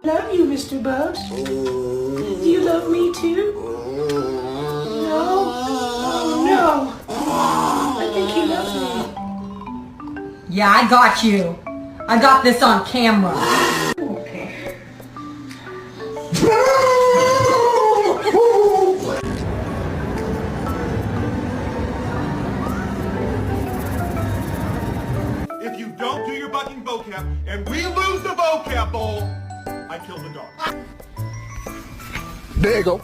Love you, Mr. Bugs. Do you love me too? No? Oh no! I think he loves me. Yeah, I got you. I got this on camera. Okay. If you don't do your bucking vocab and we lose the vocab bowl, I kill the dog. There you go.